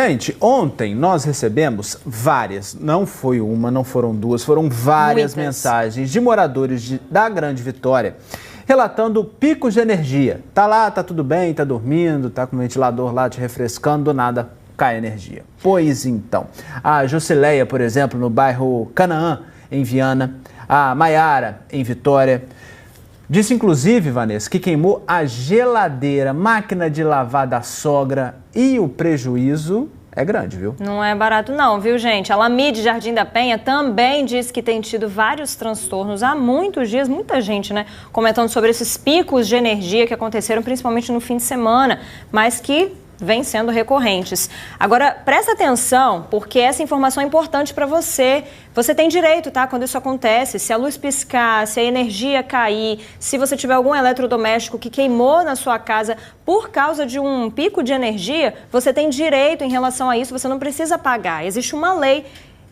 Gente, ontem nós recebemos várias, não foi uma, não foram duas, foram várias mensagens de moradores da Grande Vitória relatando picos de energia. Tá lá, tá tudo bem, tá dormindo, tá com o ventilador lá te refrescando, do nada cai a energia. Pois então, a Josileia, por exemplo, no bairro Canaã, em Viana, a Maiara, em Vitória, disse inclusive, Vanessa, que queimou a geladeira, máquina de lavar da sogra e o prejuízo é grande, viu? Não é barato não, viu, gente? A Lamide Jardim da Penha também disse que tem tido vários transtornos há muitos dias, muita gente, né, comentando sobre esses picos de energia que aconteceram principalmente no fim de semana, mas que vêm sendo recorrentes. Agora, presta atenção, porque essa informação é importante para você. Você tem direito, tá? Quando isso acontece, se a luz piscar, se a energia cair, se você tiver algum eletrodoméstico que queimou na sua casa por causa de um pico de energia, você tem direito em relação a isso, você não precisa pagar. Existe uma lei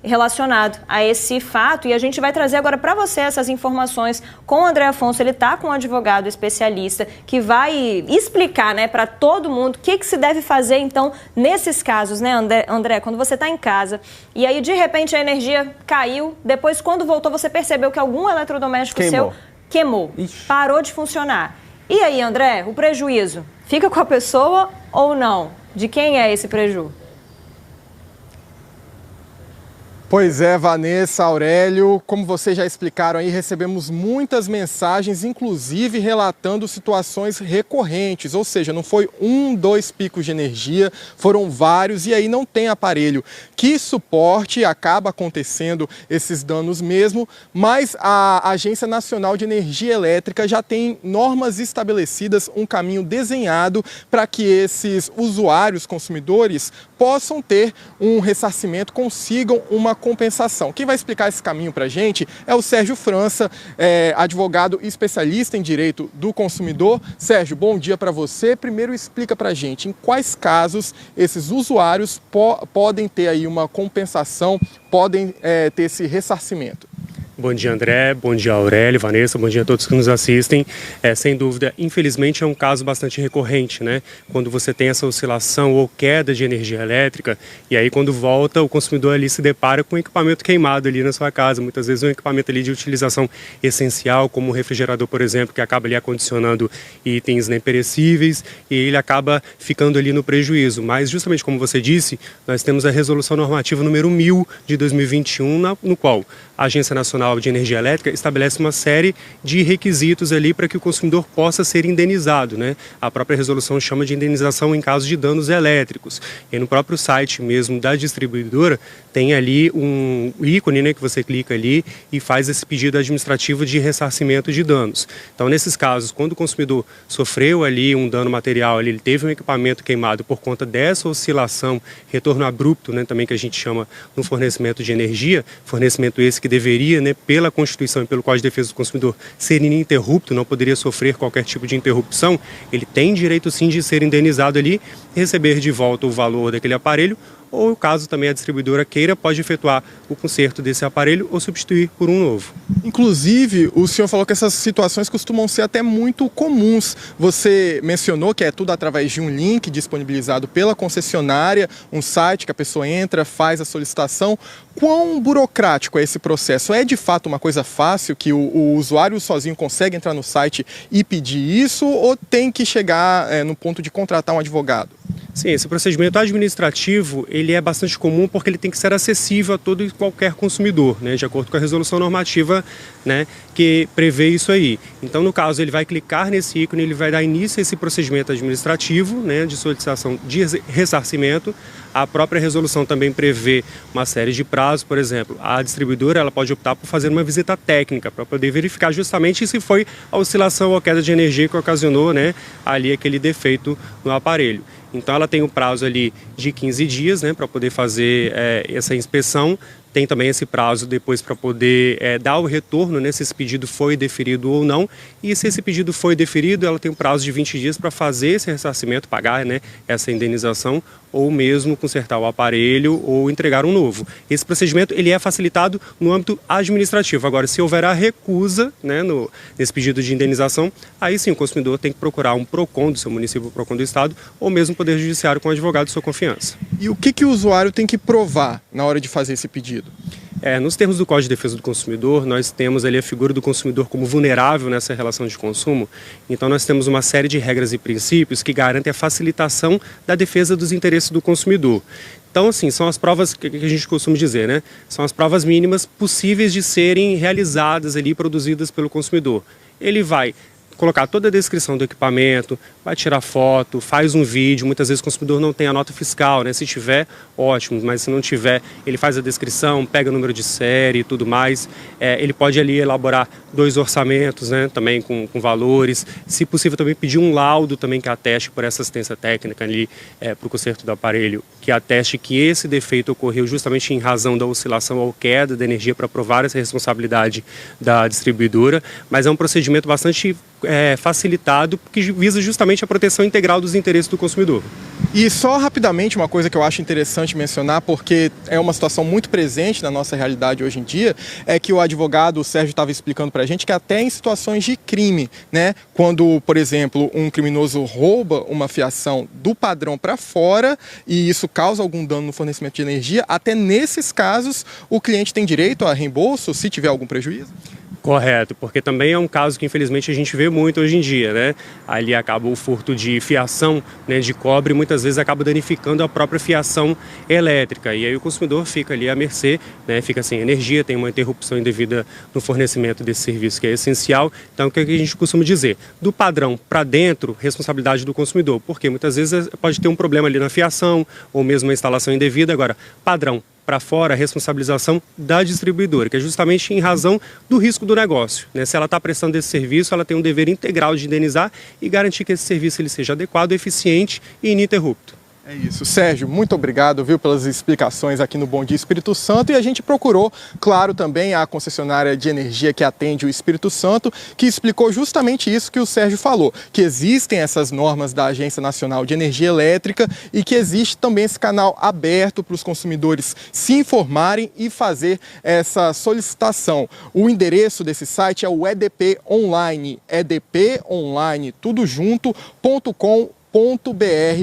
relacionado a esse fato e a gente vai trazer agora para você essas informações com o André Afonso. Ele está com um advogado especialista que vai explicar, né, para todo mundo o que se deve fazer então nesses casos, né, André, quando você está em casa e aí de repente a energia caiu, depois quando voltou você percebeu que algum eletrodoméstico seu queimou, parou de funcionar. E aí, André, o prejuízo fica com a pessoa ou não? De quem é esse prejuízo? Pois é, Vanessa, Aurélio, como vocês já explicaram aí, recebemos muitas mensagens, inclusive relatando situações recorrentes, ou seja, não foi 1, 2 picos de energia, foram vários e aí não tem aparelho que suporte, acaba acontecendo esses danos mesmo, mas a Agência Nacional de Energia Elétrica já tem normas estabelecidas, um caminho desenhado para que esses usuários, consumidores, possam ter um ressarcimento, consigam uma compensação. Quem vai explicar esse caminho para a gente é o Sérgio França, advogado especialista em direito do consumidor. Sérgio, bom dia para você. Primeiro explica para a gente em quais casos esses usuários podem ter aí uma compensação, podem ter esse ressarcimento. Bom dia, André. Bom dia, Aurélio, Vanessa. Bom dia a todos que nos assistem. Sem dúvida, infelizmente é um caso bastante recorrente, né? Quando você tem essa oscilação ou queda de energia elétrica e aí quando volta o consumidor ali se depara com um equipamento queimado ali na sua casa. Muitas vezes um equipamento ali de utilização essencial, como o refrigerador, por exemplo, que acaba ali acondicionando itens não perecíveis e ele acaba ficando ali no prejuízo. Mas justamente como você disse, nós temos a resolução normativa número 1000 de 2021, no qual a Agência Nacional de Energia Elétrica estabelece uma série de requisitos ali para que o consumidor possa ser indenizado, né? A própria resolução chama de indenização em caso de danos elétricos. E no próprio site mesmo da distribuidora tem ali um ícone, né, que você clica ali e faz esse pedido administrativo de ressarcimento de danos. Então, nesses casos, quando o consumidor sofreu ali um dano material, ele teve um equipamento queimado por conta dessa oscilação, retorno abrupto, né, também que a gente chama no fornecimento de energia, fornecimento esse que deveria, né, pela Constituição e pelo Código de Defesa do Consumidor, ser ininterrupto, não poderia sofrer qualquer tipo de interrupção, ele tem direito sim de ser indenizado ali e receber de volta o valor daquele aparelho, ou caso também a distribuidora queira, pode efetuar o conserto desse aparelho ou substituir por um novo. Inclusive, o senhor falou que essas situações costumam ser até muito comuns. Você mencionou que é tudo através de um link disponibilizado pela concessionária, um site que a pessoa entra, faz a solicitação. Quão burocrático é esse processo? É de fato uma coisa fácil que o usuário sozinho consegue entrar no site e pedir isso ou tem que chegar no ponto de contratar um advogado? Sim, esse procedimento administrativo ele é bastante comum porque ele tem que ser acessível a todo e qualquer consumidor, né, de acordo com a resolução normativa, né, que prevê isso aí. Então, no caso, ele vai clicar nesse ícone, ele vai dar início a esse procedimento administrativo, né, de solicitação de ressarcimento. A própria resolução também prevê uma série de prazos, por exemplo, a distribuidora ela pode optar por fazer uma visita técnica para poder verificar justamente se foi a oscilação ou queda de energia que ocasionou, né, ali aquele defeito no aparelho. Então ela tem um prazo ali de 15 dias, né, para poder fazer essa inspeção. tem também esse prazo depois para poder dar o retorno, né, se esse pedido foi deferido ou não. E se esse pedido foi deferido, ela tem um prazo de 20 dias para fazer esse ressarcimento, pagar, né, essa indenização, ou mesmo consertar o aparelho ou entregar um novo. Esse procedimento ele é facilitado no âmbito administrativo. Agora, se houver a recusa, né, nesse pedido de indenização, aí sim o consumidor tem que procurar um PROCON do seu município, PROCON do estado, ou mesmo o Poder Judiciário com um advogado de sua confiança. E o que o usuário tem que provar na hora de fazer esse pedido? Nos termos do Código de Defesa do Consumidor, nós temos ali a figura do consumidor como vulnerável nessa relação de consumo. Então, nós temos uma série de regras e princípios que garantem a facilitação da defesa dos interesses do consumidor. Então, assim, são as provas que a gente costuma dizer, né? São as provas mínimas possíveis de serem realizadas ali, produzidas pelo consumidor. Ele vai colocar toda a descrição do equipamento, vai tirar foto, faz um vídeo. Muitas vezes o consumidor não tem a nota fiscal, né? Se tiver, ótimo, mas se não tiver, ele faz a descrição, pega o número de série e tudo mais. Ele pode ali elaborar 2 orçamentos, né? Também com valores. Se possível, também pedir um laudo também que ateste por essa assistência técnica ali para o conserto do aparelho, que ateste que esse defeito ocorreu justamente em razão da oscilação ou queda da energia, para provar essa responsabilidade da distribuidora. Mas é um procedimento bastante facilitado, que visa justamente a proteção integral dos interesses do consumidor. E só rapidamente, uma coisa que eu acho interessante mencionar, porque é uma situação muito presente na nossa realidade hoje em dia, é que o advogado, o Sérgio, estava explicando para a gente que até em situações de crime, né, quando, por exemplo, um criminoso rouba uma fiação do padrão para fora e isso causa algum dano no fornecimento de energia, até nesses casos o cliente tem direito a reembolso se tiver algum prejuízo? Correto, porque também é um caso que infelizmente a gente vê muito hoje em dia, né? Ali acaba o furto de fiação, né, de cobre, e muitas vezes acaba danificando a própria fiação elétrica. E aí o consumidor fica ali à mercê, né, fica sem energia, tem uma interrupção indevida no fornecimento desse serviço que é essencial. Então o que a gente costuma dizer? Do padrão para dentro, responsabilidade do consumidor, porque muitas vezes pode ter um problema ali na fiação ou mesmo uma instalação indevida. Agora, padrão para fora, a responsabilização da distribuidora, que é justamente em razão do risco do negócio, né? Se ela está prestando esse serviço, ela tem um dever integral de indenizar e garantir que esse serviço ele seja adequado, eficiente e ininterrupto. É isso. Sérgio, muito obrigado, viu, pelas explicações aqui no Bom Dia Espírito Santo. E a gente procurou, claro, também a concessionária de energia que atende o Espírito Santo, que explicou justamente isso que o Sérgio falou, que existem essas normas da Agência Nacional de Energia Elétrica e que existe também esse canal aberto para os consumidores se informarem e fazer essa solicitação. O endereço desse site é o EDP Online, edponline, tudo junto, .com.br.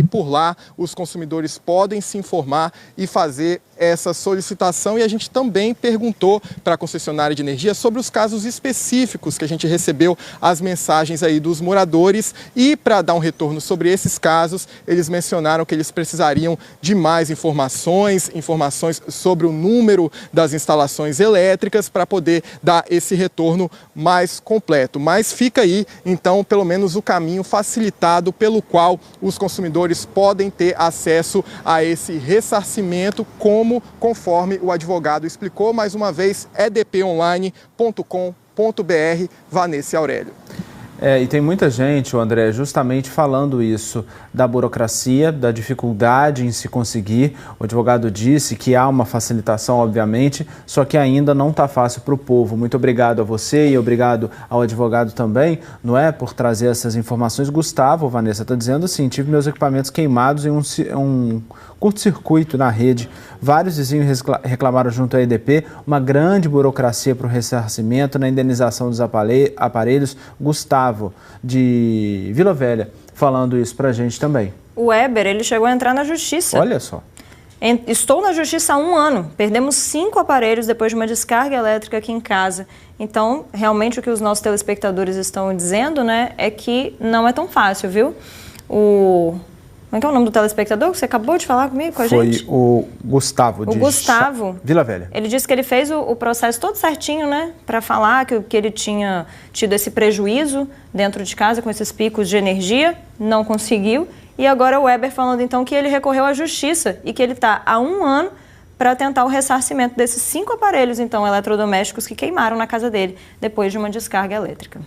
Por lá os consumidores podem se informar e fazer essa solicitação. E a gente também perguntou para a concessionária de energia sobre os casos específicos que a gente recebeu as mensagens aí dos moradores, e para dar um retorno sobre esses casos, eles mencionaram que eles precisariam de mais informações sobre o número das instalações elétricas para poder dar esse retorno mais completo. Mas fica aí, então, pelo menos o caminho facilitado pelo qual os consumidores podem ter acesso a esse ressarcimento, conforme o advogado explicou. Mais uma vez, edponline.com.br, Vanessa e Aurélio. E tem muita gente, André, justamente falando isso da burocracia, da dificuldade em se conseguir. O advogado disse que há uma facilitação, obviamente, só que ainda não está fácil para o povo. Muito obrigado a você e obrigado ao advogado também, não é, por trazer essas informações. Gustavo, Vanessa, está dizendo assim: tive meus equipamentos queimados em um curto-circuito na rede. Vários vizinhos reclamaram junto à EDP, uma grande burocracia para o ressarcimento na indenização dos aparelhos. Gustavo, de Vila Velha, falando isso para a gente também. O Weber, ele chegou a entrar na justiça. Olha só. Estou na justiça há 1 ano. Perdemos 5 aparelhos depois de uma descarga elétrica aqui em casa. Então, realmente, o que os nossos telespectadores estão dizendo, né, é que não é tão fácil, viu? Como é que é o nome do telespectador que você acabou de falar comigo, com a gente? Foi o Gustavo, de Gustavo, Vila Velha. Ele disse que ele fez o processo todo certinho, né? Para falar que ele tinha tido esse prejuízo dentro de casa com esses picos de energia, não conseguiu. E agora o Weber falando então que ele recorreu à justiça e que ele está há 1 ano para tentar o ressarcimento desses 5 aparelhos então eletrodomésticos que queimaram na casa dele depois de uma descarga elétrica.